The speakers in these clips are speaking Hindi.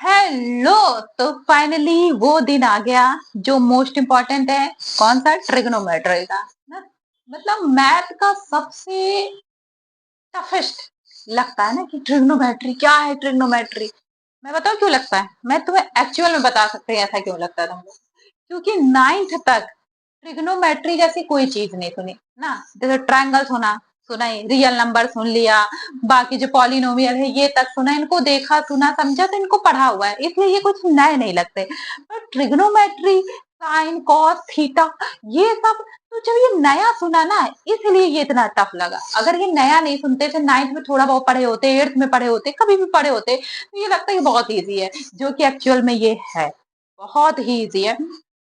हेलो। तो फाइनली वो दिन आ गया जो मोस्ट इम्पोर्टेंट है। कौन सा? ट्रिग्नोमेट्री का ना। मतलब मैथ का सबसे टफेस्ट लगता है ना कि ट्रिग्नोमेट्री क्या है। ट्रिग्नोमेट्री मैं बताऊं क्यों लगता है। मैं तुम्हें एक्चुअल में बता सकते हैं ऐसा क्यों लगता है तुमको। क्योंकि नाइन्थ तक ट्रिग्नोमेट्री जैसी कोई चीज नहीं सुनी ना। जैसे ट्रायंगल सुना, सुना ही रियल नंबर सुन लिया, बाकी जो पॉलिनोमियल है ये तक सुना, इनको देखा सुना समझा तो इनको पढ़ा हुआ है, इसलिए ये कुछ नए नहीं लगते। पर ट्रिग्नोमेट्री, साइन कॉस थीटा, ये सब तो जब ये नया सुना ना इसलिए ये इतना टफ लगा। अगर ये नया नहीं सुनते थे, नाइन्थ में थोड़ा बहुत पढ़े होते, एट्थ में पढ़े होते, कभी भी पढ़े होते, तो ये लगता है कि बहुत ईजी है, जो कि एक्चुअल में ये है बहुत ही ईजी है।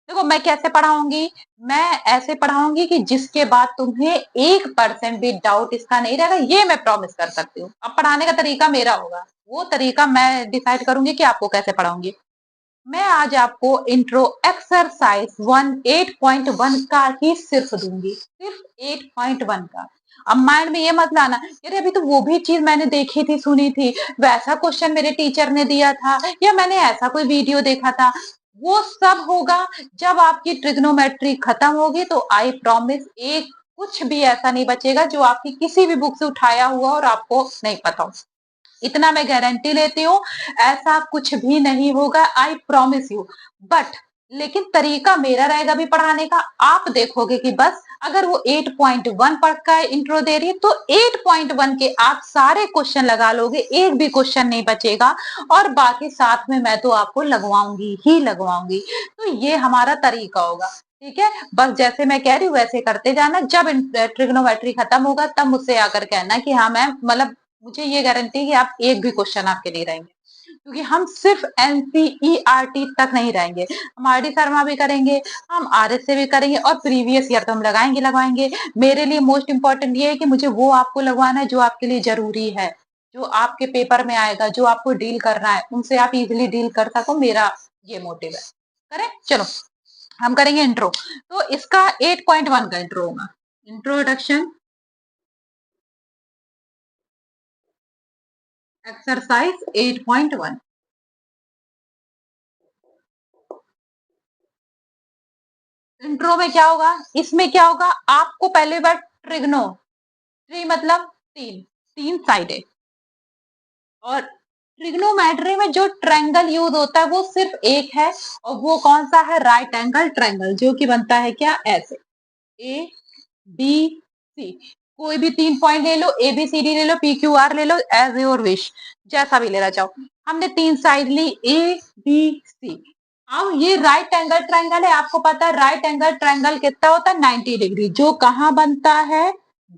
देखो मैं कैसे पढ़ाऊंगी। मैं ऐसे पढ़ाऊंगी कि जिसके बाद तुम्हें 1% भी डाउट इसका नहीं रहेगा, ये मैं प्रॉमिस कर सकती हूँ। अब पढ़ाने का तरीका मेरा होगा, वो तरीका मैं डिसाइड करूंगी कि आपको कैसे पढ़ाऊंगी। मैं आज आपको इंट्रो एक्सरसाइज 8.1 का ही सिर्फ दूंगी, सिर्फ 8.1 का। अब माइंड में ये मत लाना अरे अभी तो वो भी चीज मैंने देखी थी, सुनी थी, वैसा क्वेश्चन मेरे टीचर ने दिया था, या मैंने ऐसा कोई वीडियो देखा था। वो सब होगा जब आपकी ट्रिग्नोमेट्री खत्म होगी, तो आई प्रॉमिस एक कुछ भी ऐसा नहीं बचेगा जो आपकी किसी भी बुक से उठाया हुआ और आपको नहीं पता हो। इतना मैं गारंटी लेती हूँ, ऐसा कुछ भी नहीं होगा, आई प्रॉमिस यू। बट लेकिन तरीका मेरा रहेगा भी पढ़ाने का। आप देखोगे कि बस अगर वो 8.1 पढ़ का इंट्रो दे रही है तो 8.1 के आप सारे क्वेश्चन लगा लोगे, एक भी क्वेश्चन नहीं बचेगा। और बाकी साथ में मैं तो आपको लगवाऊंगी ही लगवाऊंगी। तो ये हमारा तरीका होगा, ठीक है। बस जैसे मैं कह रही हूँ वैसे करते जाना। जब ट्रिग्नोमेट्री खत्म होगा तब मुझसे आकर कहना कि हाँ मैम, मतलब मुझे ये गारंटी है कि आप एक भी क्वेश्चन आपके नहीं रहेंगे। क्योंकि हम सिर्फ एनसीईआरटी तक नहीं रहेंगे, हम आर डी शर्मा भी करेंगे, हम आर एस से भी करेंगे, और प्रीवियस ईयर तो हम लगाएंगे लगाएंगे। मेरे लिए मोस्ट इंपॉर्टेंट ये है कि मुझे वो आपको लगवाना है जो आपके लिए जरूरी है, जो आपके पेपर में आएगा, जो आपको डील करना है, उनसे आप इजिली डील कर सको। मेरा ये मोटिव है। करें चलो, हम करेंगे इंट्रो। तो इसका 8.1 का इंट्रो होगा। Introduction exercise 8.1। इंट्रो में क्या होगा, इसमें क्या होगा, आपको पहले बार ट्रिग्नो, ट्री मतलब तीन, तीन साइडें। और ट्रिग्नोमेट्री में जो ट्रायंगल यूज होता है वो सिर्फ एक है, और वो कौन सा है? राइट एंगल ट्रायंगल, जो कि बनता है क्या? ऐसे ए बी सी। कोई भी तीन पॉइंट ले लो, ए बी सी डी ले लो, पी क्यू आर ले लो, एज योर विश, जैसा भी लेना चाहो। हमने तीन साइड ली, ए बी सी। अब ये राइट एंगल ट्रायंगल है, आपको पता है राइट एंगल ट्रायंगल कितना होता है? 90 डिग्री। जो कहाँ बनता है?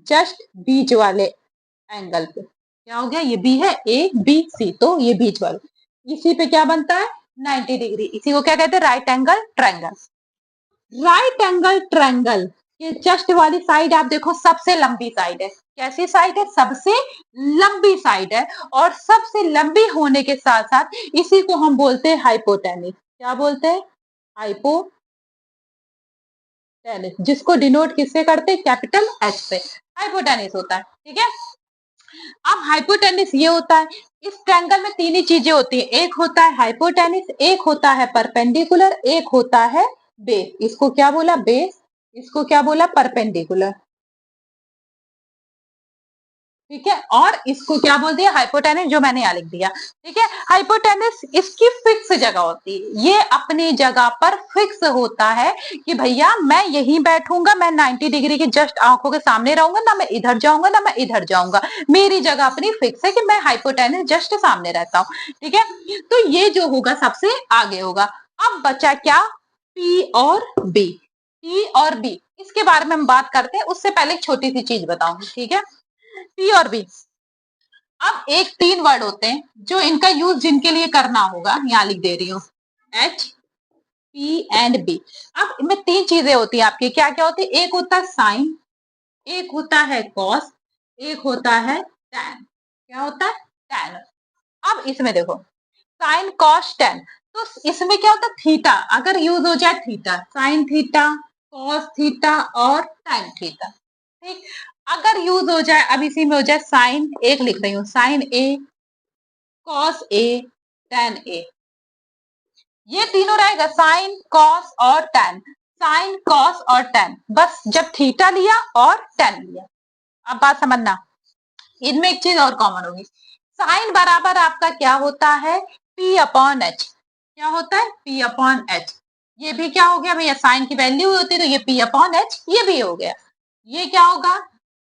जस्ट बीच वाले एंगल पे। क्या हो गया? ये बी है, ए बी सी, तो ये बीच वाले इसी पे क्या बनता है? 90 डिग्री। इसी को क्या कहते हैं? Right angle triangle. Right angle triangle ये जस्ट वाली साइड आप देखो सबसे लंबी साइड है। कैसी साइड है? सबसे लंबी साइड है। और सबसे लंबी होने के साथ साथ इसी को हम बोलते हैं हाइपोटेनिस। क्या बोलते हैं? हाइपोटेनिस, जिसको डिनोट किससे करते हैं? कैपिटल एच से। हाइपोटेनिस होता है, ठीक है। अब हाइपोटेनिस ये होता है, इस ट्रायंगल में तीन ही चीजें होती है, एक होता है हाइपोटेनिस, एक होता है परपेंडिकुलर, एक होता है बेस। इसको क्या बोला? बेस। इसको क्या बोला? परपेंडिकुलर। ठीक है, और इसको क्या बोल दिया? हाइपोटेनिस, जो मैंने यहाँ लिख दिया। ठीक है, हाइपोटेनिस इसकी फिक्स जगह होती है, ये अपनी जगह पर फिक्स होता है कि भैया मैं यहीं बैठूंगा, मैं 90 डिग्री की जस्ट आंखों के सामने रहूंगा, ना मैं इधर जाऊंगा ना मैं इधर जाऊंगा। मेरी जगह अपनी फिक्स है कि मैं हाइपोटेनिस जस्ट सामने रहता हूँ। ठीक है, तो ये जो होगा सबसे आगे होगा। अब बचा क्या? पी और बी। पी और बी, इसके बारे में हम बात करते हैं, उससे पहले एक छोटी सी चीज बताऊंगी, ठीक है। पी और बी, अब एक तीन वर्ड होते हैं जो इनका यूज जिनके लिए करना होगा, यहां लिख दे रही हूँ, एच पी एंड बी। अब इनमें तीन चीजें होती है आपकी, क्या क्या होती है? एक होता है साइन, एक होता है कॉस, एक होता है टैन। क्या होता है? टैन। अब इसमें देखो, साइन कॉस टैन, तो इसमें क्या होता है? थीटा अगर यूज हो जाए, theta, sine theta, cos theta और टैन थीटा। ठीक, अगर यूज हो जाए, अब इसी में हो जाए साइन, एक लिख रही हूँ, sign A, cos A, tan A. ये तीनों रहेगा, साइन कॉस और टेन, साइन कॉस और टेन, बस जब थीटा लिया और टेन लिया। अब बात समझना, इनमें एक चीज और कॉमन होगी, साइन बराबर आपका क्या होता है, पी अपॉन एच। क्या होता है, पी अपॉन एच। ये भी क्या हो गया भैया, साइन की वैल्यू होती है तो ये पी अपॉन एच, ये भी हो गया। ये क्या होगा,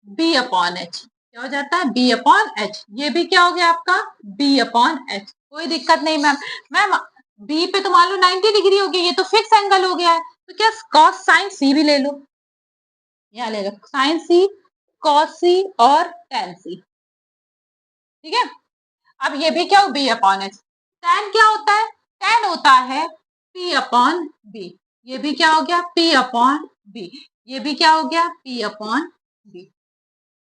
बी अपॉन एच। क्या हो जाता है, बी अपॉन एच। ये भी क्या हो गया आपका, बी अपॉन एच। कोई दिक्कत नहीं मैम। मैम बी पे तो मान लो 90 डिग्री हो गया, ये तो फिक्स एंगल हो गया है, तो क्या कॉस साइन सी भी ले लो, यहाँ ले लो साइन सी, कॉस सी और टेन सी। ठीक है, अब ये भी क्या हो, बी अपॉन एच। टेन क्या होता है, टेन होता है पी अपॉन बी। ये भी क्या हो गया, पी अपॉन बी। ये भी क्या हो गया, पी अपॉन बी।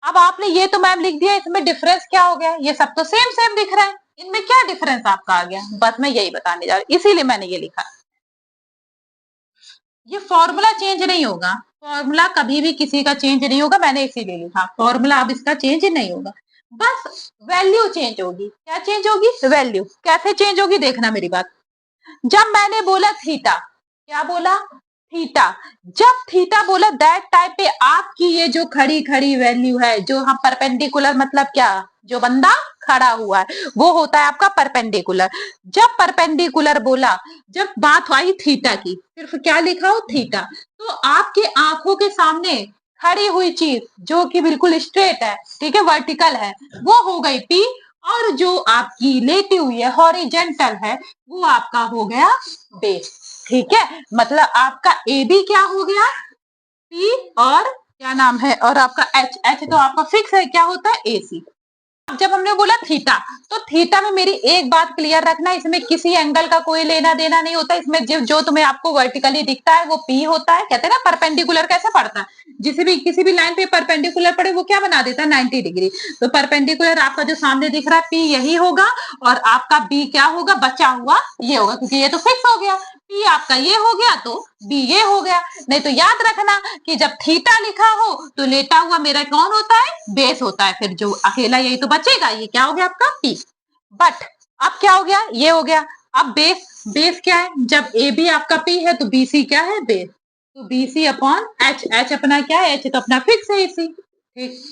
अब आपने ये तो मैम लिख दिया, इसमें डिफरेंस क्या हो गया, ये सब तो सेम सेम दिख रहा है, इनमें क्या डिफरेंस आपका आ गया, बस मैं यही बताने जा रही हूँ, इसीलिए मैंने ये लिखा। ये फॉर्मूला चेंज नहीं होगा, फॉर्मूला कभी भी किसी का चेंज नहीं होगा, मैंने इसीलिए लिखा फॉर्मूला अब इसका चेंज नहीं होगा, बस वैल्यू चेंज होगी। क्या चेंज होगी, वैल्यू। कैसे चेंज होगी, देखना मेरी बात। जब मैंने बोला थीटा, क्या बोला, थीटा, जब थीटा बोला दैट टाइप पे आपकी ये जो खड़ी खड़ी वैल्यू है, जो हम परपेंडिकुलर मतलब क्या, जो बंदा खड़ा हुआ है वो होता है आपका परपेंडिकुलर। जब परपेंडिकुलर बोला, जब बात आई थीटा की, सिर्फ क्या लिखा हो, थीटा, तो आपके आंखों के सामने खड़ी हुई चीज जो कि बिल्कुल स्ट्रेट है, ठीक है, वर्टिकल है, वो हो गई पी, और जो आपकी लेटी हुई है, हॉरिजेंटल है, वो आपका हो गया बेस। ठीक है, मतलब आपका ए बी क्या हो गया, पी, और क्या नाम है, और आपका एच, एच तो आपका फिक्स है, क्या होता है, ए सी। जब हमने बोला थीटा, तो थीटा में मेरी एक बात क्लियर रखना, इसमें किसी एंगल का कोई लेना देना नहीं होता, इसमें जो तुम्हें आपको वर्टिकली दिखता है वो पी होता है। कहते हैं ना परपेंडिकुलर कैसे पड़ता है, किसी भी लाइन पे परपेंडिकुलर पड़े वो क्या बना देता है, 90 डिग्री। तो परपेंडिकुलर आपका जो सामने दिख रहा है पी यही होगा, और आपका बी क्या होगा, बचा हुआ ये होगा, क्योंकि ये तो फिक्स हो गया, पी आपका ये हो गया तो बी ये हो गया। नहीं तो याद रखना कि जब थीटा लिखा हो तो लेटा हुआ मेरा कौन होता है, बेस होता है, फिर जो अकेला यही तो बचेगा, ये क्या हो गया आपका पी। बट अब क्या हो गया, ये हो गया। अब बेस, बेस क्या है, जब ए बी आपका पी है तो बी सी क्या है, बेस, तो B C upon H, H अपना क्या है, एच तो अपना फिक्स है इसी। ठीक,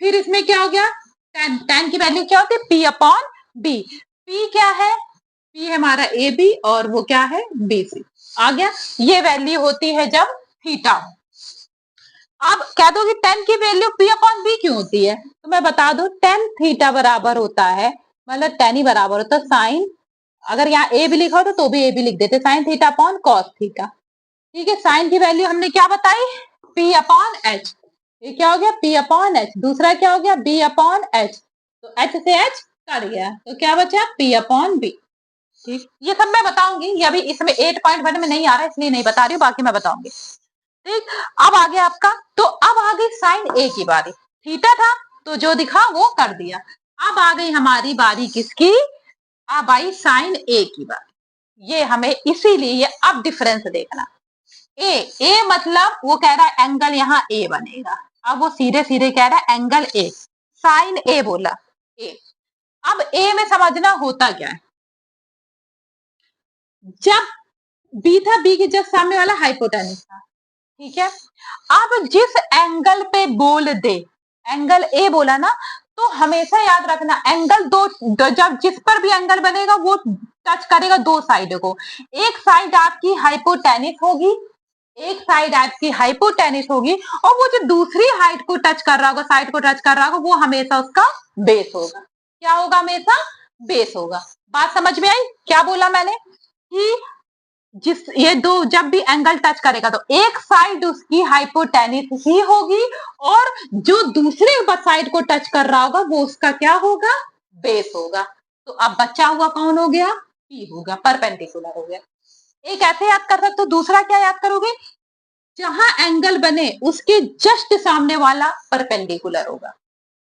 फिर इसमें क्या हो गया, टेन, टेन की वैल्यू क्या होती है, पी अपॉन बी। पी क्या है, पी है हमारा ए बी, और वो क्या है, बी सी। आ गया, ये वैल्यू होती है जब थीटा हो। अब कह दो कि टेन की वैल्यू पी अपॉन बी क्यों होती है, तो मैं बता दू, टेन थीटा बराबर होता है, मतलब टेन ही बराबर होता है साइन, अगर यहाँ ए भी लिखा होता तो भी ए भी लिख देते, sine theta upon cos theta. ठीक है, साइन की वैल्यू हमने क्या बताई, पी अपॉन एच। ये क्या हो गया, पी अपॉन एच। दूसरा क्या हो गया, बी अपॉन एच, तो एच से एच कट गया, तो क्या बचा, पी अपॉन बी। ठीक, ये सब मैं बताऊंगी, ये अभी इसमें 8.1 में नहीं आ रहा है इसलिए नहीं बता रही हूँ, बाकी मैं बताऊंगी। ठीक, अब आ गया आपका, तो अब आ गई साइन ए की बारी। थीटा था तो जो दिखा वो कर दिया। अब आ गई हमारी बारी किसकी, अब आई साइन ए की बारी। ये हमें इसीलिए ये अब डिफरेंस देखना, ए, ए मतलब वो कह रहा है एंगल यहाँ ए बनेगा, अब वो सीधे सीधे कह रहा है एंगल ए, साइन ए बोला, ए। अब ए में समझना होता क्या है, जब बी था, बी के जस्ट सामने वाला हाइपोटेनस था, ठीक है। अब जिस एंगल पे बोल दे, एंगल ए बोला ना, तो हमेशा याद रखना एंगल जब जिस पर भी एंगल बनेगा वो टच करेगा दो साइड को। एक साइड आपकी हाइपोटेनिस होगी, एक साइड आपकी हाइपोटेनिस होगी, और वो जो दूसरी हाइट को टच कर रहा होगा, साइड को टच कर रहा होगा, वो हमेशा उसका बेस होगा। क्या होगा, हमेशा बेस होगा। बात समझ में आई, क्या बोला मैंने कि जिस ये दो जब भी एंगल टच करेगा तो एक साइड उसकी हाइपोटेनिस ही होगी, और जो दूसरे साइड को टच कर रहा होगा वो उसका क्या होगा, बेस होगा। तो अब बचा हुआ कौन हो गया, पी होगा, परपेंडिकुलर हो गया। एक ऐसे याद कर सकते हो, दूसरा क्या याद करोगे, जहां एंगल बने उसके जस्ट सामने वाला परपेंडिकुलर होगा,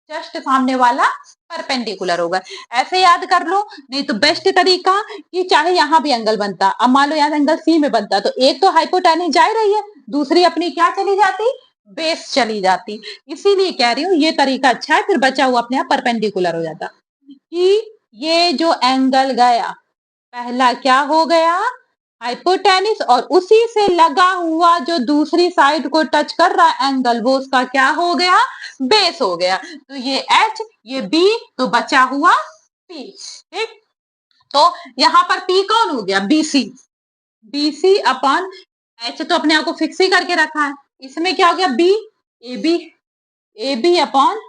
जस्ट सामने वाला परपेंडिकुलर होगा। ऐसे याद कर लो, नहीं तो बेस्ट तरीका कि चाहे यहां भी एंगल बनता, अब मान लो यहाँ एंगल सी में बनता, तो एक तो हाइपोटेनिस जा रही है, दूसरी अपनी क्या चली जाती, बेस चली जाती। इसीलिए कह रही हूँ ये तरीका अच्छा है, फिर बचा हुआ अपने आप परपेंडिकुलर हो जाता। कि ये जो एंगल गया, पहला क्या हो गया, हाइपोटेनिस, और उसी से लगा हुआ जो दूसरी साइड को टच कर रहा है एंगल, वो उसका क्या हो गया, बेस हो गया। तो ये H, ये B, तो बचा हुआ P। ठीक, तो यहां पर P कौन हो गया, BC। BC अपॉन H तो अपने आप को फिक्स ही करके रखा है, इसमें क्या हो गया, B, AB, AB upon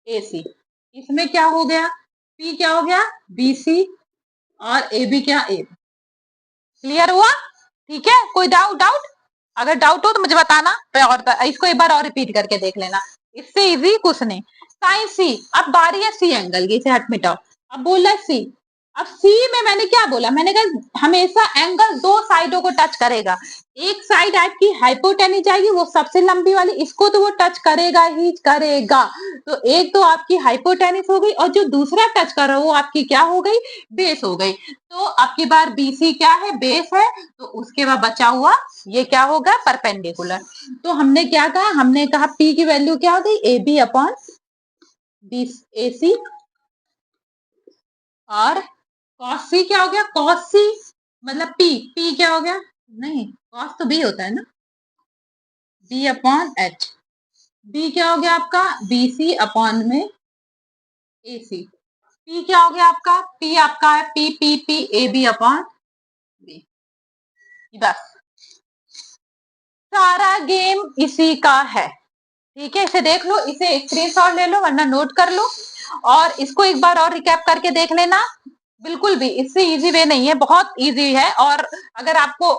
AC। इसमें क्या हो गया, P क्या हो गया, BC, और AB क्या, AB। क्लियर हुआ, ठीक है, कोई डाउट? अगर डाउट हो तो मुझे बताना, और इसको एक बार और रिपीट करके देख लेना, इससे इजी कुछ नहीं। साइन सी, अब बारी है सी एंगल की, इसे हट मिटाओ। अब बोला सी, अब सी में मैंने क्या बोला, मैंने कहा हमेशा एंगल दो साइडों को टच करेगा। एक साइड आपकी हाइपोटेनिस जाएगी, वो सबसे लंबी वाली, इसको तो वो टच करेगा ही करेगा। तो एक तो आपकी हाइपोटेनिस हो गई, और जो दूसरा टच कर रहा है वो आपकी क्या हो गई, बेस हो गई। तो आपकी बार बीसी क्या है, बेस है, तो उसके बाद बचा हुआ ये क्या होगा, परपेंडिकुलर। तो हमने क्या कहा, हमने कहा पी की वैल्यू क्या हो गई, ए बी अपॉन बी ए सी, और कॉस सी क्या हो गया, कॉस सी मतलब पी, पी क्या हो गया, नहीं कॉस तो बी होता है ना, बी अपॉन एच। बी क्या हो गया आपका, बी सी अपॉन में ए सी। पी क्या हो गया आपका, पी आपका है P P P A B upon B. बस सारा गेम इसी का है। ठीक है, इसे देख लो, इसे स्क्रीनशॉट ले लो, वरना नोट कर लो, और इसको एक बार और रिकैप करके देख लेना। बिल्कुल भी इससे इजी वे नहीं है, बहुत इजी है, और अगर आपको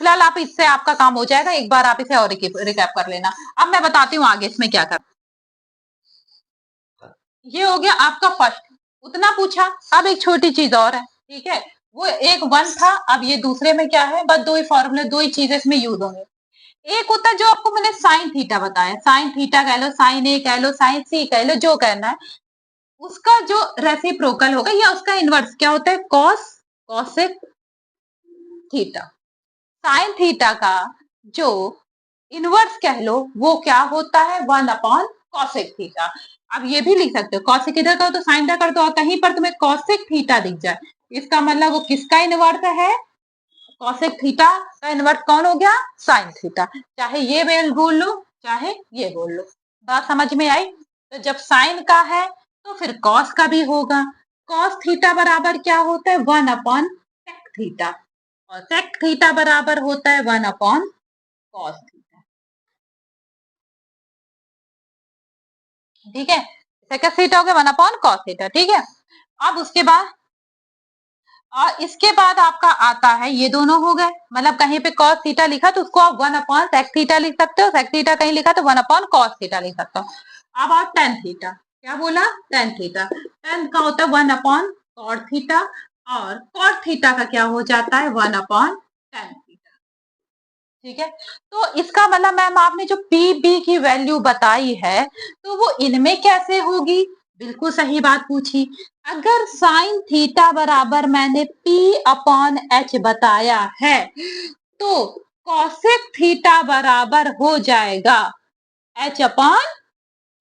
फिलहाल आप इससे आपका काम हो जाएगा, एक बार आप इसे और रिकैप कर लेना। अब मैं बताती हूँ आगे इसमें क्या कर। ये हो गया आपका फर्स्ट, उतना पूछा। अब एक छोटी चीज और है, ठीक है, वो एक वन था, अब ये दूसरे में क्या है, बस दो ही फॉर्मूले, दो ही चीजें इसमें यूज होंगे। एक होता है जो आपको मैंने साइन थीटा बताया, साइन थीटा कह लो, साइन ए कह लो, साइन सी कह लो, जो कहना है, उसका जो रेसिप्रोकल होगा या उसका इनवर्स क्या होता है, cos, cosec theta. Sine theta का जो इनवर्स कह लो वो क्या होता है, वन अपॉन कॉसेक थीटा। अब ये भी लिख सकते हो, कॉसेक इधर करो तो साइन इधर कर दो, और कहीं पर तुम्हें कॉसेक थीटा दिख जाए, इसका मतलब वो किसका इनवर्स है, कॉसेक थीटा का इनवर्स कौन हो गया, साइन थीटा। चाहे ये बेल बोल लो, चाहे ये बोल लो, बात समझ में आई। तो जब साइन का है तो फिर कॉस का भी होगा। कॉस थीटा बराबर क्या होता है, वन अपॉन सेक थीटा, और सेक थीटा बराबर होता है वन अपॉन कॉस थीटा। ठीक है, सेक थीटा हो गया वन अपॉन कॉस थीटा। ठीक है, अब उसके बाद, और इसके बाद आपका आता है, ये दोनों हो गए, मतलब कहीं पे cos थीटा लिखा तो उसको आप वन अपॉन सेक थीटा लिख सकते हो, सेक थीटा कहीं लिखा तो वन अपॉन cos थीटा लिख सकते हो। अब आप टेन थीटा, क्या बोला, टेन थीटा, टेन का होता है वन अपॉन कॉट थीटा, और कॉट थीटा का क्या हो जाता है, वन अपॉन टेन थीटा। ठीक है, तो इसका मतलब मैम आपने जो पी बी की वैल्यू बताई है, तो वो इनमें कैसे होगी, बिल्कुल सही बात पूछी। अगर साइन थीटा बराबर मैंने P अपॉन एच बताया है, तो कॉसेक थीटा बराबर हो जाएगा H अपॉन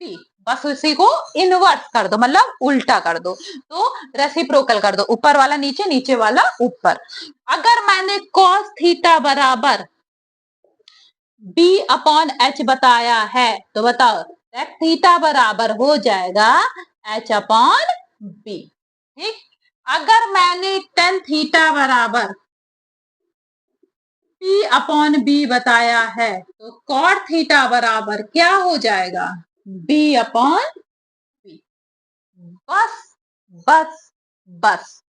P। बस उसी को इनवर्स कर दो, मतलब उल्टा कर दो, तो रेसिप्रोकल कर दो, ऊपर वाला नीचे, नीचे वाला ऊपर। अगर मैंने कॉस थीटा बराबर B अपॉन एच बताया है, तो बताओ सेक थीटा बराबर हो जाएगा H अपॉन बी। ठीक, अगर मैंने टेन थीटा बराबर P अपॉन बी बताया है, तो कॉट थीटा बराबर क्या हो जाएगा, B अपॉन बी। बस बस बस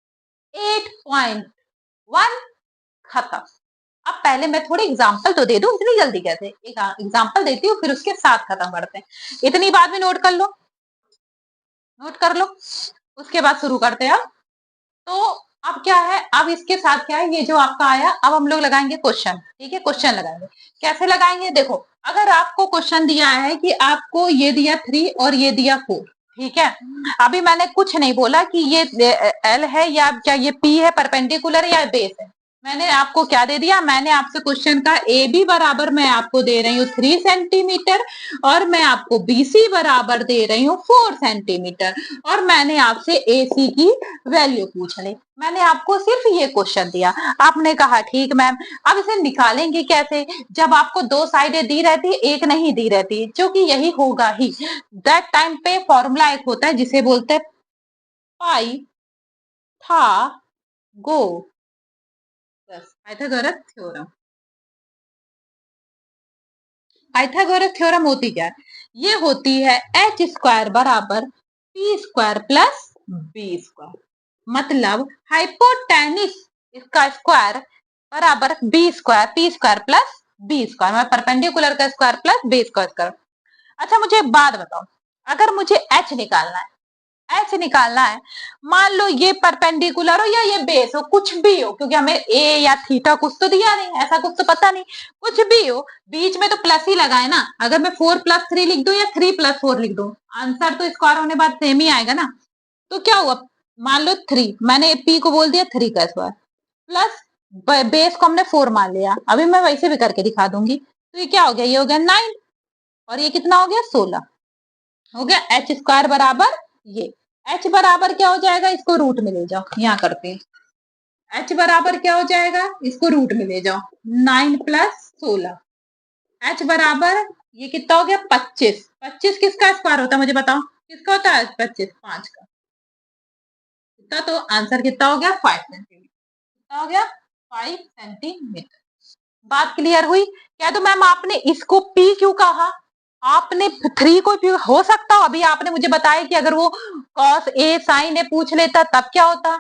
8.1 खत्म। अब पहले मैं थोड़ी एग्जाम्पल तो दे दूं, इतनी जल्दी कैसे, एक एग्जाम्पल देती हूँ, फिर उसके साथ खत्म करते हैं। इतनी बात भी नोट कर लो, नोट कर लो, उसके बाद शुरू करते हैं। अब तो अब क्या है, अब इसके साथ क्या है, ये जो आपका आया, अब हम लोग लगाएंगे क्वेश्चन। ठीक है, क्वेश्चन लगाएंगे, कैसे लगाएंगे, देखो अगर आपको क्वेश्चन दिया है कि आपको ये दिया 3 और ये दिया 4, ठीक है, अभी मैंने कुछ नहीं बोला कि ये एल है या क्या ये पी है, परपेंडिकुलर या बेस है, मैंने आपको क्या दे दिया, मैंने आपसे क्वेश्चन का ए बी बराबर मैं आपको दे रही हूँ 3 सेंटीमीटर और मैं आपको बी सी बराबर दे रही हूँ 4 सेंटीमीटर और मैंने आपसे ए सी की वैल्यू पूछ ली। मैंने आपको सिर्फ ये क्वेश्चन दिया, आपने कहा ठीक मैम। अब इसे निकालेंगे कैसे, जब आपको दो साइडें दी रहती है एक नहीं दी रहती, जो कि यही होगा ही। दैट टाइम पे फॉर्मूला एक होता है जिसे बोलते हैं Pythagoras Pythagoras theorem. Pythagoras theorem होती क्या है, ये होती है एच स्क्वायर बराबर P square plus B square. मतलब हाइपोटेनिस इसका स्क्वायर बराबर B square P square plus B square, मतलब परपेंडिकुलर का स्क्वायर प्लस बी स्क्वायर। अच्छा मुझे एक बात बताओ, अगर मुझे एच निकालना है, एच निकालना है, मान लो ये परपेंडिकुलर हो या ये बेस हो, कुछ भी हो, क्योंकि हमें ए या थीटा कुछ तो दिया नहीं, ऐसा कुछ तो पता नहीं, कुछ भी हो, बीच में तो प्लस ही लगाए ना। अगर मैं 4+3 लिख दूं या 3+4 लिख दूं, आंसर तो स्क्वायर होने बाद सेम ही आएगा ना। तो क्या हुआ, मान लो 3, मैंने पी को बोल दिया 3 का स्क्वायर प्लस बेस को हमने 4 मान लिया, अभी मैं वैसे भी करके दिखा दूंगी। तो ये क्या हो गया, ये हो गया 9 और ये कितना हो गया 16, हो गया एच स्क्वायर बराबर ये। एच बराबर क्या हो जाएगा, इसको रूट में ले जाओ, यहाँ करते हैं। एच बराबर क्या हो जाएगा, इसको रूट में ले जाओ, 9+16। एच बराबर ये कितना हो गया 25। 25 किसका स्क्वायर होता है मुझे बताओ, किसका होता है 25, 5 का। कितना, तो आंसर कितना हो गया 5 सेंटीमीटर। कितना हो गया 5 सेंटीमीटर। बात क्लियर हुई क्या, तो मैम आपने इसको पी क्यों कहा, आपने 3 को पी हो सकता हो, अभी आपने मुझे बताया कि अगर वो कॉस ए साइन ए पूछ लेता तब क्या होता,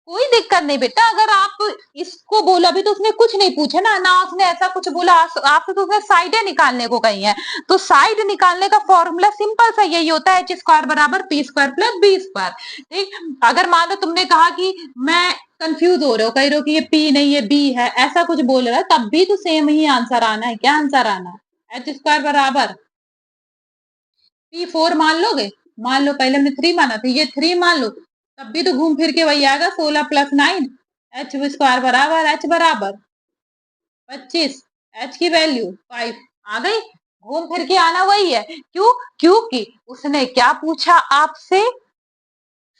कोई दिक्कत नहीं बेटा। अगर आप इसको बोला, अभी तो उसने कुछ नहीं पूछा ना, ना उसने ऐसा कुछ बोला, आपसे तो उसने साइडें निकालने को कही है। तो साइड निकालने का फॉर्मूला सिंपल सा यही होता है, एच स्क्वायर बराबर P square plus B square. ठीक, अगर मान लो तुमने कहा कि मैं कंफ्यूज हो रहे हो, कह रहे हो कि ये पी नहीं ये बी है, ऐसा कुछ बोल रहा है, तब भी तो सेम ही आंसर आना है। क्या आंसर आना है, एच स्क्वायर बराबर पी 4 मान लोगे, मान लो पहले हमने 3 माना था, ये 3 मान लो, तब भी तो घूम फिर के वही आएगा 16+9। एच स्क्वायर बराबर एच बराबर 25, एच की वैल्यू 5 आ गई, घूम फिर के आना वही है। क्यों, क्योंकि उसने क्या पूछा आपसे,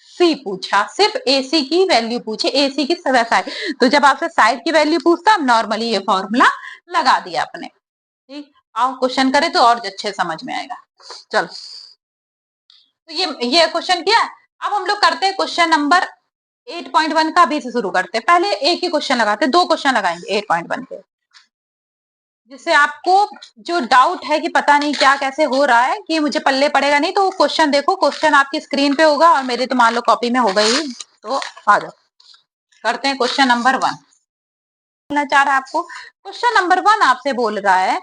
सी पूछा, सिर्फ एसी की वैल्यू पूछी, एसी की साइड। तो जब आपसे साइड की वैल्यू पूछता, नॉर्मली ये फॉर्मूला लगा दिया आपने। ठीक, आओ क्वेश्चन करें तो और अच्छे समझ में आएगा। चलो, तो ये क्वेश्चन किया। अब हम लोग करते हैं क्वेश्चन नंबर 8.1 का, अभी से शुरू करते हैं। पहले एक ही क्वेश्चन लगाते हैं, 2 क्वेश्चन लगाएंगे 8.1 के, जिससे आपको जो डाउट है कि पता नहीं क्या कैसे हो रहा है कि मुझे पल्ले पड़ेगा नहीं, तो क्वेश्चन देखो, क्वेश्चन आपकी स्क्रीन पे होगा और मेरे तो मान लो कॉपी में होगा ही। तो आ जाओ, करते हैं क्वेश्चन नंबर 1। बोलना चाह रहा है आपको, क्वेश्चन नंबर 1 आपसे बोल रहा है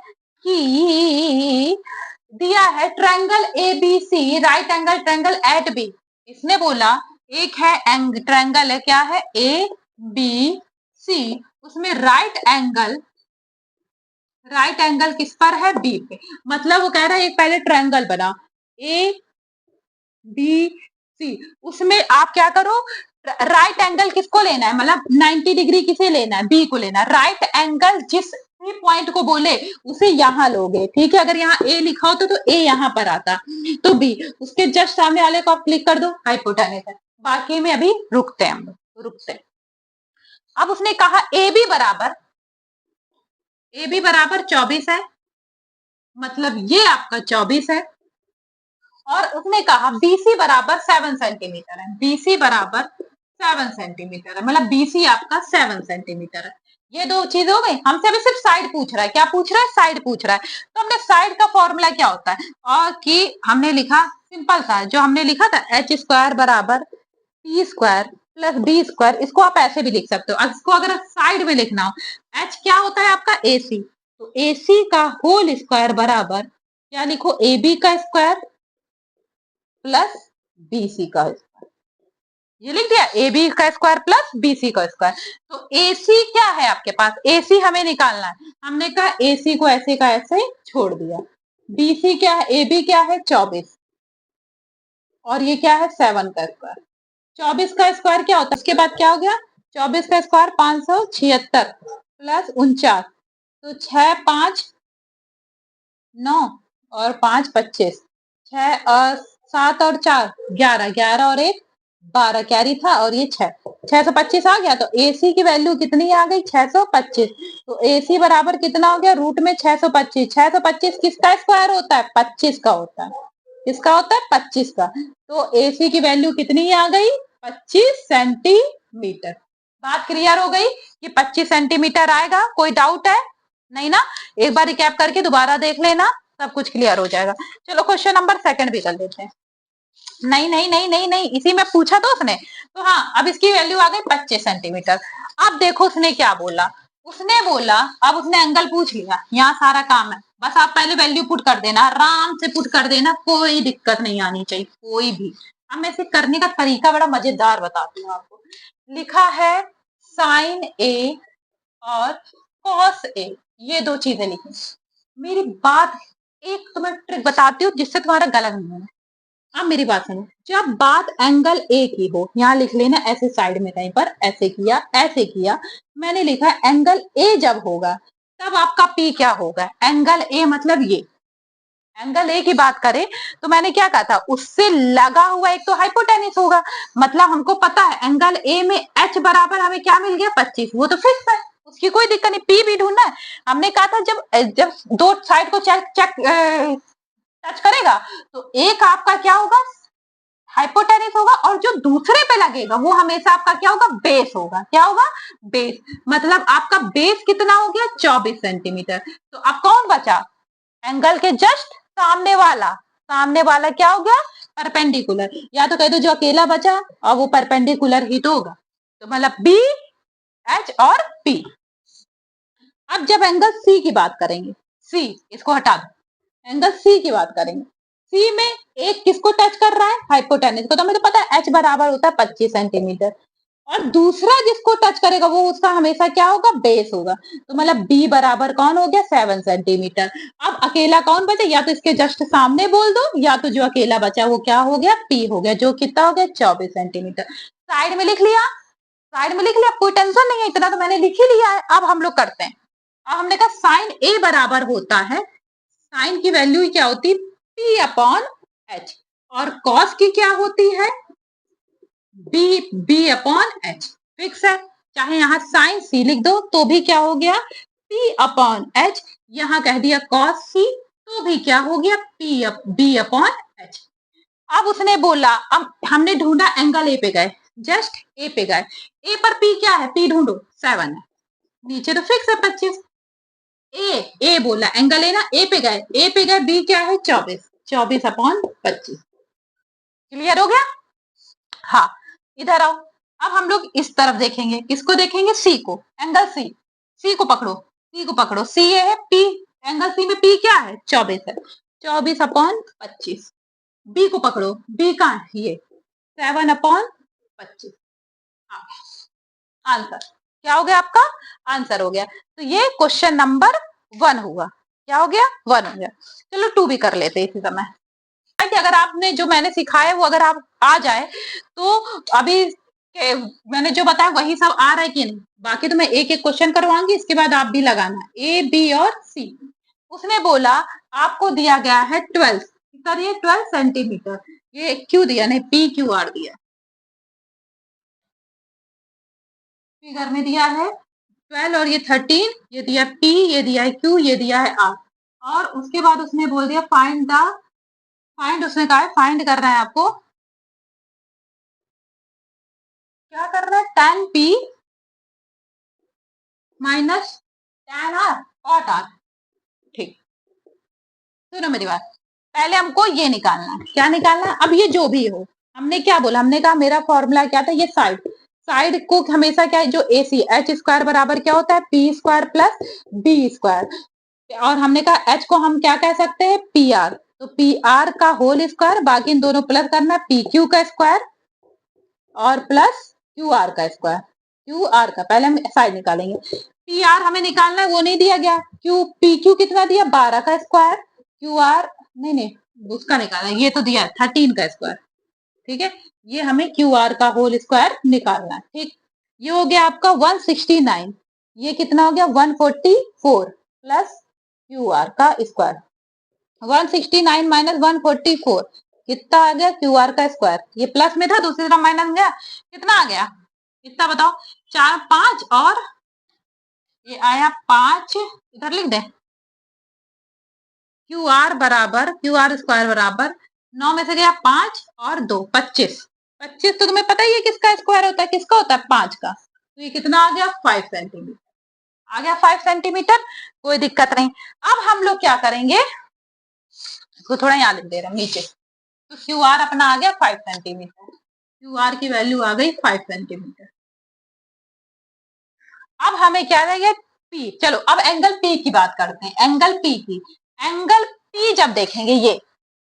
कि दिया है triangle A B C, right angle triangle at B. इसने बोला एक है ट्रायंगल है, क्या है, ए बी सी, उसमें राइट एंगल किस पर है, बी पे। मतलब वो कह रहा है एक पहले ट्रायंगल बना ए बी सी, उसमें आप क्या करो, राइट एंगल किसको लेना है, मतलब 90 डिग्री किसे लेना है, बी को लेना है। राइट एंगल जिस पॉइंट को बोले उसे यहां लोगे, ठीक है। अगर यहाँ ए लिखा होता तो ए यहां पर आता, तो बी उसके जस्ट सामने वाले को आप क्लिक कर दो, हाइपोटेनस है। बाकी में अभी रुकते हैं, हम लोग रुकते हैं। अब उसने कहा ए बी बराबर 24 है, मतलब ये आपका 24 है। और उसने कहा बीसी बराबर 7 सेंटीमीटर है, बीसी बराबर 7 सेंटीमीटर है, मतलब बीसी आपका 7 सेंटीमीटर है। ये दो चीज हो गई। हमसे अभी सिर्फ साइड पूछ रहा है, क्या पूछ रहा है, साइड पूछ रहा है। तो हमने साइड का फॉर्मूला क्या होता है, और कि हमने लिखा सिंपल सा, जो हमने लिखा था एच स्क्वायर बराबर P square plus B square. इसको आप ऐसे भी लिख सकते हो, इसको अगर साइड में लिखना हो, एच क्या होता है आपका एसी, तो एसी का होल स्क्वायर बराबर क्या लिखो, ए बी का स्क्वायर प्लस बीसी का स्क्वायर। ये लिख दिया, ए बी का स्क्वायर प्लस बीसी का स्क्वायर। तो एसी क्या है आपके पास, एसी हमें निकालना है, हमने कहा एसी को ऐसे का ऐसे छोड़ दिया। बीसी क्या है, ए बी क्या है 24, और ये क्या है 7 का स्क्वायर। 24 का स्क्वायर क्या होता है, उसके बाद क्या हो गया 24 का स्क्वायर 576 प्लस 49, तो 6 5 9 और 5 25, 6 और 7 और 4 11, 11 और 1 12 कैरी था और ये 625 आ गया। तो AC की वैल्यू कितनी आ गई? 625। तो AC बराबर कितना हो गया? रूट में 625। 625 किसका स्क्वायर होता है? 25 का होता है। किसका होता है? 25 का। तो AC की वैल्यू कितनी आ गई? 25 सेंटीमीटर। बात क्लियर हो गई कि 25 सेंटीमीटर आएगा? कोई डाउट है? नहीं ना? एक बार रिकैप करके दोबारा देख लेना, सब कुछ क्लियर हो जाएगा। चलो क्वेश्चन नंबर सेकंड भी कर लेते हैं। नहीं नहीं नहीं नहीं नहीं, इसी में पूछा तो उसने। तो हाँ, अब इसकी वैल्यू आ गई 25 सेंटीमीटर। अब देखो उसने क्या बोला। उसने बोला, अब उसने एंगल पूछ लिया, यहाँ सारा काम है, बस आप पहले वैल्यू पुट कर देना, आराम से पुट कर देना, कोई दिक्कत नहीं आनी चाहिए कोई भी। अब मैं इसे करने का तरीका बड़ा मजेदार बताती हूँ आपको। लिखा है साइन ए और कॉस ए, ये दो चीजें लिखी। मेरी बात, एक तुम्हें ट्रिक बताती हूँ जिससे तुम्हारा गलत नहीं होगा। अब मेरी बात सुनो, जब बात एंगल ए की हो, यहाँ लिख लेना ऐसे साइड में कहीं पर, ऐसे किया ऐसे किया, मैंने लिखा एंगल ए जब होगा तब आपका पी क्या होगा? एंगल ए मतलब ये एंगल ए की बात करें तो मैंने क्या कहा था, उससे लगा हुआ एक तो हाइपोटेनिस होगा। मतलब हमको पता है एंगल ए में एच बराबर हमें क्या मिल गया? 25, वो तो फिक्स है, उसकी कोई दिक्कत नहीं। पी भी ढूंढना है। हमने कहा था जब जब दो साइड को चेक चेक टच करेगा तो एक आपका क्या होगा? हाइपोटेनिस होगा, और जो दूसरे पे लगेगा वो हमेशा आपका क्या होगा? बेस होगा। क्या होगा? बेस। मतलब आपका बेस कितना हो गया? 24 सेंटीमीटर। तो अब कौन बचा? एंगल के जस्ट सामने वाला। सामने वाला क्या हो गया? परपेंडिकुलर। या तो कह दो जो अकेला बचा और वो परपेंडिकुलर ही तो होगा। तो मतलब बी, एच और पी। अब जब एंगल सी की बात करेंगे, सी, इसको हटा दो, एंगल सी की बात करेंगे। सी में एक किसको टच कर रहा है? हाइपोटेनिस को। तो मुझे पता है एच बराबर होता है 25 सेंटीमीटर, और दूसरा जिसको टच करेगा वो उसका हमेशा क्या होगा? बेस होगा। तो मतलब बी बराबर कौन हो गया? 7 सेंटीमीटर। अब अकेला कौन बचा? या तो इसके जस्ट सामने बोल दो, या तो जो अकेला बचा वो क्या हो गया? पी हो गया, जो कितना हो गया? 24 सेंटीमीटर। साइड में लिख लिया, साइड में लिख लिया, कोई टेंशन नहीं है, इतना तो मैंने लिख ही लिया है। अब हम लोग करते हैं। अब हमने कहा साइन ए बराबर होता है, साइन की वैल्यू क्या होती है? P upon H. और कॉस की क्या होती है? B, B upon H. Fix है। चाहे यहां साइन सी लिख दो तो भी क्या हो गया? P upon H. यहां कह दिया कॉस सी तो भी क्या हो गया? P B upon H. अब उसने बोला, अब हमने ढूंढा एंगल ए पे गए, जस्ट ए पे गए, ए पर पी क्या है? पी ढूंढो, 7 है, नीचे तो फिक्स है 25। ए, ए बोला एंगल ए ना, ए पे गए, ए पे गए, बी क्या है? 24, 24 अपॉन 25। क्लियर हो गया? हाँ, इधर आओ। अब हम लोग इस तरफ देखेंगे, किसको देखेंगे? सी को, एंगल सी। सी को पकड़ो, सी को पकड़ो, सी ये है, पी, एंगल सी में पी क्या है? 24 है, 24 अपॉन 25। बी को पकड़ो, बी कहाँ है? ये 7 अपॉन 25। हाँ, आंसर क्या हो गया आपका? आंसर हो गया। तो ये क्वेश्चन नंबर 1 हुआ। क्या हो गया? 1 हो गया। चलो 2 भी कर लेते इसी समय। कि अगर आपने जो मैंने सिखाया वो अगर आप आ जाए तो अभी मैंने जो बताया वही सब आ रहा है कि नहीं, बाकी तो मैं एक एक क्वेश्चन करवाऊंगी, इसके बाद आप भी लगाना ए बी और सी। उसने बोला आपको दिया गया है 12, करिए 12 सेंटीमीटर, ये क्यों दिया? नहीं, पी क्यू आर दिया, फिगर में दिया है 12 और ये 13, ये दिया पी, ये दिया है क्यू, ये दिया है आर। और उसके बाद उसने बोल दिया फाइंड द, फाइंड, उसने कहा है फाइंड करना है आपको, क्या करना है? 10p minus 10r cot R. ठीक, सुनो मेरी बात, पहले हमको ये निकालना है। क्या निकालना है? अब ये जो भी हो, हमने क्या बोला? हमने कहा मेरा फॉर्मूला क्या था? ये साइड, साइड को हमेशा क्या है? जो AC एच स्क्वायर बराबर क्या होता है? P square plus B square. और हमने कहा एच को हम क्या कह सकते हैं? P R. तो पी आर का होल स्क्वायर, बाकी इन दोनों प्लस करना है, पी क्यू का स्क्वायर और प्लस क्यू आर का स्क्वायर। क्यू आर का पहले हम साइड निकालेंगे, पी आर हमें निकालना है, वो नहीं दिया गया। क्यू, पी क्यू कितना दिया? 12 का स्क्वायर। क्यू आर नहीं नहीं, उसका निकालना है, ये तो दिया है 13 का स्क्वायर। ठीक है, ये हमें क्यू आर का होल स्क्वायर निकालना है। ठीक, ये हो गया आपका 169, ये कितना हो गया 144 प्लस क्यू आर का स्क्वायर। 169 माइनस 144 कितना आ गया क्यू आर का स्क्वायर। ये प्लस में था दूसरी तरफ माइनस गया, कितना आ गया कितना बताओ, 4 5 और ये आया 5, इधर लिख दे, क्यू आर बराबर क्यू आर स्क्वायर बराबर 9 में से गया 5 और 2 25। 25 तो तुम्हें पता ही है किसका स्क्वायर होता है, किसका होता है 5 का। तो ये कितना आ गया 5 सेंटीमीटर, आ गया 5 सेंटीमीटर, कोई दिक्कत नहीं। अब हम लोग क्या करेंगे, इसको थोड़ा यहाँ लिख दे रहे हैं नीचे। तो क्यू आर अपना आ गया 5 सेंटीमीटर, क्यू आर की वैल्यू आ गई 5 सेंटीमीटर। अब हमें क्या रहेगा पी। चलो अब एंगल पी की बात करते हैं, एंगल पी की। एंगल पी जब देखेंगे, ये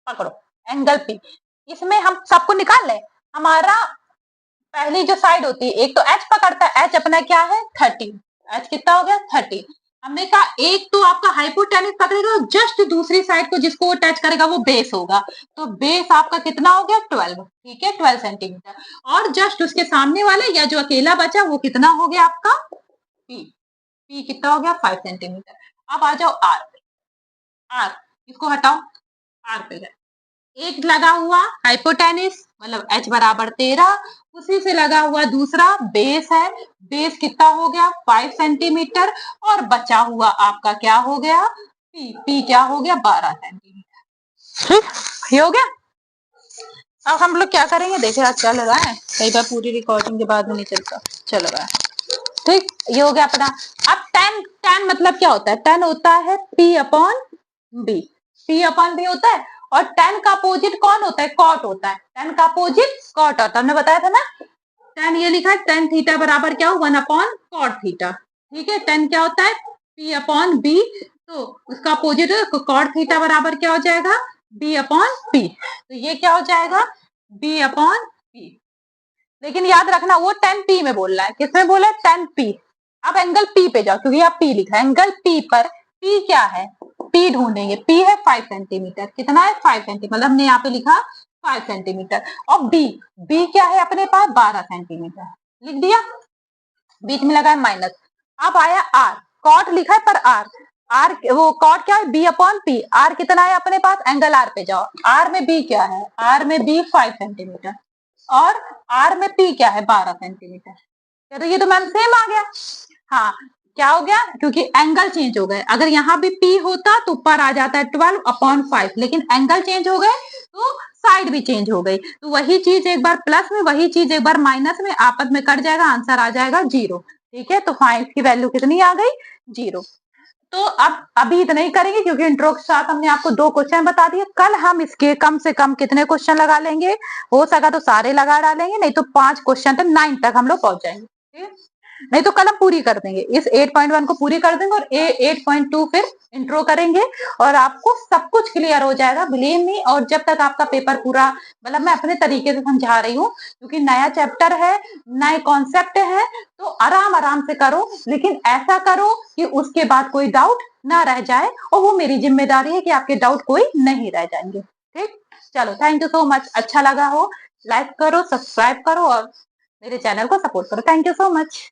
पकड़ो एंगल पी, इसमें हम सबको निकाल लें। हमारा पहली जो साइड होती है, एक तो एच पकड़ता है, एच अपना क्या है 30, एच कितना हो गया 30। हमने कहा एक तो आपका हाइपोटेनिस पकड़ेगा, जस्ट दूसरी साइड को जिसको वो टच करेगा वो बेस होगा, तो बेस आपका कितना हो गया 12, ठीक है 12 सेंटीमीटर। और जस्ट उसके सामने वाले या जो अकेला बचा वो कितना हो गया आपका पी, पी कितना हो गया 5 सेंटीमीटर। अब आ जाओ आर पे, आर इसको हटाओ, आर पे गए, एक लगा हुआ हाइपोटेनिस मतलब एच बराबर 13, उसी से लगा हुआ दूसरा बेस है, बेस कितना हो गया 5 सेंटीमीटर, और बचा हुआ आपका क्या हो गया पी, पी क्या हो गया 12 सेंटीमीटर। ठीक ये हो गया। अब हम लोग क्या करेंगे, देखे आज चल रहा है, कई बार पूरी रिकॉर्डिंग के बाद में नहीं चलता, चल रहा है। ठीक ये हो गया अपना। अब tan, tan मतलब क्या होता है, tan होता है P upon B, P upon B होता है। और tan का अपोजिट कौन होता है, कॉट होता है, tan का अपोजिट कॉट होता है, हमने बताया था ना। tan ये लिखा है tan थीटा बराबर क्या हो 1 अपॉन कॉट थीटा, ठीक है। tan क्या होता है P अपॉन B, तो उसका अपोजिट कॉट थीटा बराबर क्या हो जाएगा B अपॉन P, तो ये क्या हो जाएगा B अपॉन P। लेकिन याद रखना वो 10P में बोल रहा है, किसमें बोला है 10P। अब एंगल P पे जाओ, क्योंकि आप P लिखा है, एंगल P पर P क्या है, P ढूंढेंगे, P है 5 सेंटीमीटर, कितना है 5 सेंटीमीटर, मतलब हमने यहाँ पे लिखा 5 सेंटीमीटर। और B, B क्या है अपने पास 12 सेंटीमीटर, लिख दिया, बीच में लगा है माइनस। अब आया R, कॉट लिखा है पर R, आर वो कॉट क्या है बी अपॉन पी, आर कितना है अपने पास, एंगल आर पे जाओ, आर में बी क्या है, आर में बी 5 सेंटीमीटर और आर में पी क्या है 12 सेंटीमीटर। तो ये तो मैम सेम आ गया। हाँ क्या हो गया, क्योंकि एंगल चेंज हो गए, अगर यहाँ भी पी होता तो ऊपर आ जाता है 12 अपॉन 5, लेकिन एंगल चेंज हो गए तो साइड भी चेंज हो गई, तो वही चीज एक बार प्लस में, वही चीज एक बार माइनस में, आपस में कट जाएगा, आंसर आ जाएगा 0। ठीक है, तो 5 की वैल्यू कितनी आ गई 0। तो अब अभी इतना ही करेंगे, क्योंकि इंट्रो के साथ हमने आपको 2 क्वेश्चन बता दिए। कल हम इसके कम से कम कितने क्वेश्चन लगा लेंगे, हो सका तो सारे लगा डालेंगे, नहीं तो 5 क्वेश्चन तक 9 तक हम लोग पहुंच जाएंगे, ठीक है? नहीं तो कल हम पूरी कर देंगे, इस 8.1 को पूरी कर देंगे और 8.2 फिर इंट्रो करेंगे, और आपको सब कुछ क्लियर हो जाएगा, बिलीव मी। और जब तक आपका पेपर पूरा, मतलब मैं अपने तरीके से समझा रही हूँ, क्योंकि नया चैप्टर है, नए कॉन्सेप्ट है, तो आराम आराम से करो, लेकिन ऐसा करो कि उसके बाद कोई डाउट ना रह जाए, और वो मेरी जिम्मेदारी है कि आपके डाउट कोई नहीं रह जाएंगे। ठीक, चलो थैंक यू सो मच। अच्छा लगा हो लाइक करो, सब्सक्राइब करो और मेरे चैनल को सपोर्ट करो। Thank you so much.